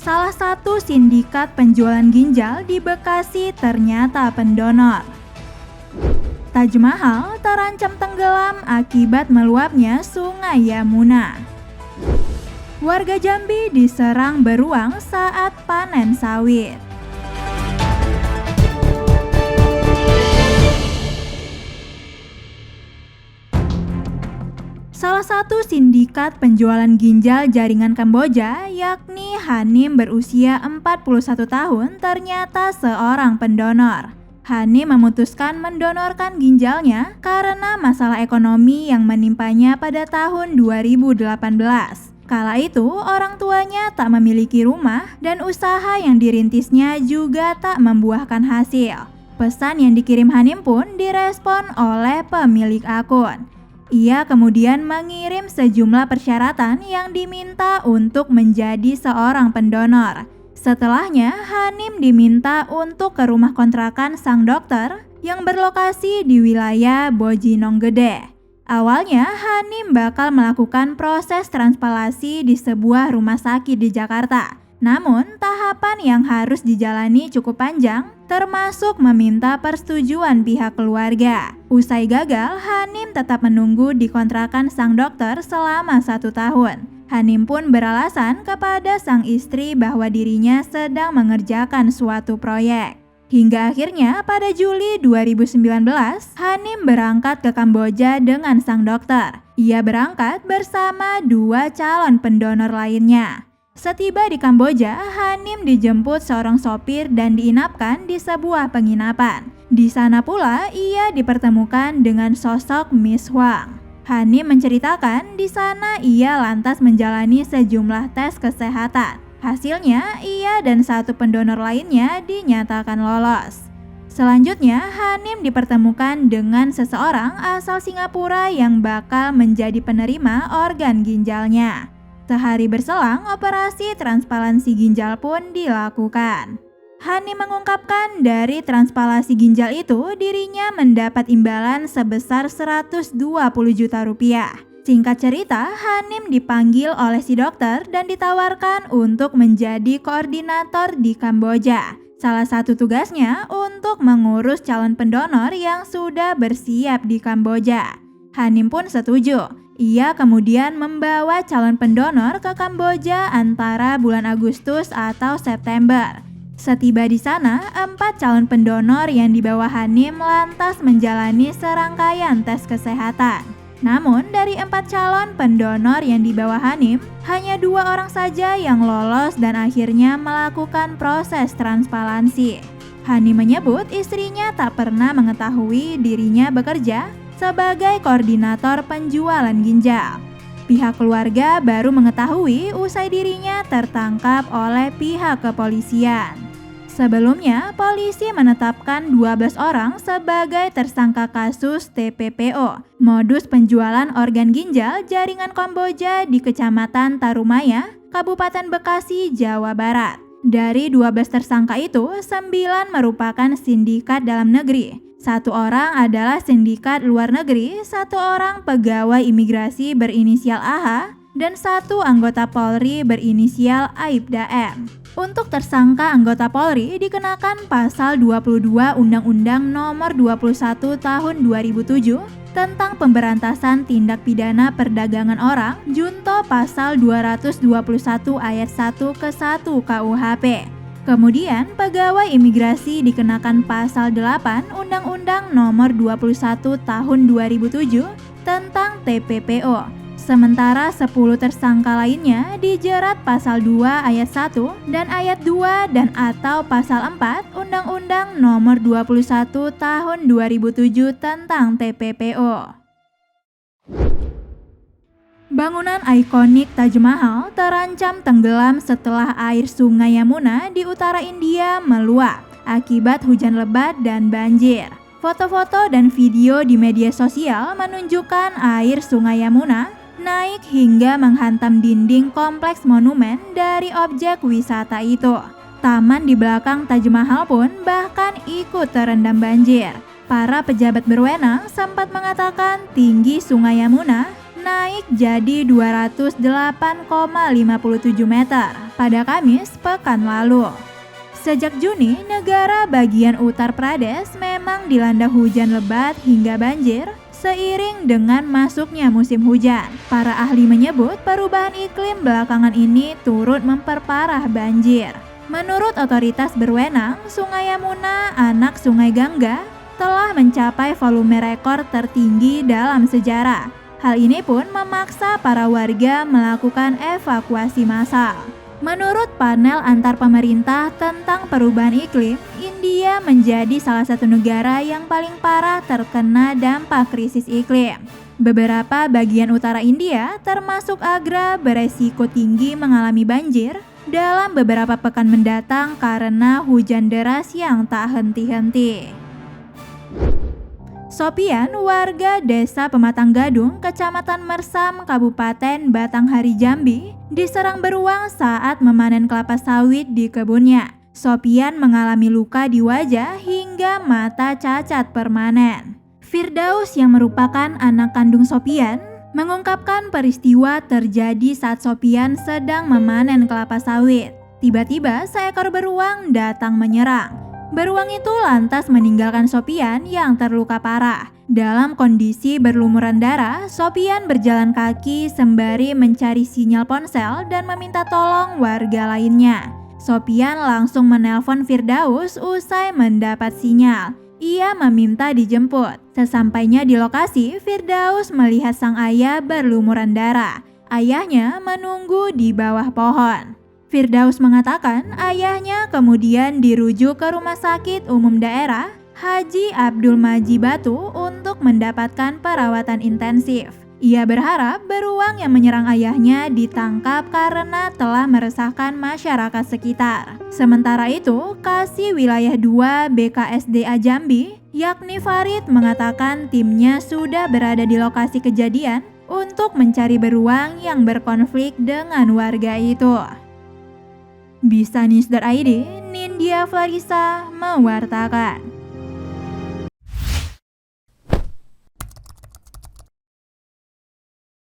Salah satu sindikat penjualan ginjal di Bekasi ternyata pendonor. Taj Mahal terancam tenggelam akibat meluapnya Sungai Yamuna. Warga Jambi diserang beruang saat panen sawit. Salah satu sindikat penjualan ginjal jaringan Kamboja, yakni Hanim berusia 41 tahun, ternyata seorang pendonor. Hanim memutuskan mendonorkan ginjalnya karena masalah ekonomi yang menimpanya pada tahun 2018. Kala itu, orang tuanya tak memiliki rumah dan usaha yang dirintisnya juga tak membuahkan hasil. Pesan yang dikirim Hanim pun direspon oleh pemilik akun. Ia kemudian mengirim sejumlah persyaratan yang diminta untuk menjadi seorang pendonor. Setelahnya, Hanim diminta untuk ke rumah kontrakan sang dokter yang berlokasi di wilayah Bojinonggede. Awalnya, Hanim bakal melakukan proses transplantasi di sebuah rumah sakit di Jakarta. Namun, tahapan yang harus dijalani cukup panjang, termasuk meminta persetujuan pihak keluarga. Usai gagal, Hanim tetap menunggu di kontrakan sang dokter selama 1 tahun. Hanim pun beralasan kepada sang istri bahwa dirinya sedang mengerjakan suatu proyek. Hingga akhirnya pada Juli 2019, Hanim berangkat ke Kamboja dengan sang dokter. Ia berangkat bersama 2 calon pendonor lainnya. Setiba di Kamboja, Hanim dijemput seorang sopir dan diinapkan di sebuah penginapan. Di sana pula ia dipertemukan dengan sosok Miss Huang. Hanim menceritakan di sana ia lantas menjalani sejumlah tes kesehatan. Hasilnya, ia dan 1 pendonor lainnya dinyatakan lolos. Selanjutnya, Hanim dipertemukan dengan seseorang asal Singapura yang bakal menjadi penerima organ ginjalnya. Sehari berselang, operasi transplantasi ginjal pun dilakukan. Hanim mengungkapkan dari transplantasi ginjal itu dirinya mendapat imbalan sebesar 120 juta rupiah. Singkat cerita, Hanim dipanggil oleh si dokter dan ditawarkan untuk menjadi koordinator di Kamboja. Salah satu tugasnya untuk mengurus calon pendonor yang sudah bersiap di Kamboja. Hanim pun setuju. Ia kemudian membawa calon pendonor ke Kamboja antara bulan Agustus atau September. Setiba di sana, 4 calon pendonor yang dibawa Hanim lantas menjalani serangkaian tes kesehatan. Namun dari 4 calon pendonor yang dibawa Hanim, hanya 2 orang saja yang lolos dan akhirnya melakukan proses transplantasi. Hanim menyebut istrinya tak pernah mengetahui dirinya bekerja sebagai koordinator penjualan ginjal. Pihak keluarga baru mengetahui usai dirinya tertangkap oleh pihak kepolisian. Sebelumnya, polisi menetapkan 12 orang sebagai tersangka kasus TPPO, modus penjualan organ ginjal jaringan Kamboja di Kecamatan Tarumaya, Kabupaten Bekasi, Jawa Barat. Dari 12 tersangka itu, 9 merupakan sindikat dalam negeri. 1 orang adalah sindikat luar negeri, 1 orang pegawai imigrasi berinisial AH, dan 1 anggota Polri berinisial Aibda M. Untuk tersangka anggota Polri dikenakan pasal 22 Undang-Undang Nomor 21 Tahun 2007 tentang pemberantasan tindak pidana perdagangan orang, junto pasal 221 ayat 1 ke 1 KUHP. Kemudian, pegawai imigrasi dikenakan pasal 8 Undang-Undang Nomor 21 Tahun 2007 tentang TPPO. Sementara 10 tersangka lainnya dijerat pasal 2 ayat 1 dan ayat 2 dan atau pasal 4 Undang-Undang Nomor 21 Tahun 2007 tentang TPPO. Bangunan ikonik Taj Mahal terancam tenggelam setelah air Sungai Yamuna di utara India meluap akibat hujan lebat dan banjir. Foto-foto dan video di media sosial menunjukkan air Sungai Yamuna naik hingga menghantam dinding kompleks monumen dari objek wisata itu. Taman di belakang Taj Mahal pun bahkan ikut terendam banjir. Para pejabat berwenang sempat mengatakan tinggi Sungai Yamuna naik jadi 208,57 meter. pada Kamis pekan lalu. Sejak Juni, negara bagian Uttar Pradesh memang dilanda hujan lebat hingga banjir seiring dengan masuknya musim hujan. Para ahli menyebut perubahan iklim belakangan ini turut memperparah banjir. Menurut otoritas berwenang, Sungai Yamuna, anak Sungai Gangga, telah mencapai volume rekor tertinggi dalam sejarah. Hal ini pun memaksa para warga melakukan evakuasi massal. Menurut panel antar pemerintah tentang perubahan iklim, India menjadi salah satu negara yang paling parah terkena dampak krisis iklim. Beberapa bagian utara India, termasuk Agra, beresiko tinggi mengalami banjir dalam beberapa pekan mendatang karena hujan deras yang tak henti-henti. Sopian, warga desa Pematang Gadung, Kecamatan Mersam, Kabupaten Batanghari, Jambi, diserang beruang saat memanen kelapa sawit di kebunnya. Sopian mengalami luka di wajah hingga mata cacat permanen. Firdaus yang merupakan anak kandung Sopian mengungkapkan peristiwa terjadi saat Sopian sedang memanen kelapa sawit. Tiba-tiba seekor beruang datang menyerang. Beruang itu lantas meninggalkan Sopian yang terluka parah. Dalam kondisi berlumuran darah, Sopian berjalan kaki sembari mencari sinyal ponsel dan meminta tolong warga lainnya. Sopian langsung menelpon Firdaus usai mendapat sinyal. Ia meminta dijemput. Sesampainya di lokasi, Firdaus melihat sang ayah berlumuran darah. Ayahnya menunggu di bawah pohon. Firdaus mengatakan ayahnya kemudian dirujuk ke Rumah Sakit Umum Daerah Haji Abdul Majid Batu untuk mendapatkan perawatan intensif. Ia berharap beruang yang menyerang ayahnya ditangkap karena telah meresahkan masyarakat sekitar. Sementara itu, Kasih Wilayah 2 BKSDA Jambi, yakni Farid, mengatakan timnya sudah berada di lokasi kejadian untuk mencari beruang yang berkonflik dengan warga itu. Bisanews.id, Nindya Farisa mewartakan.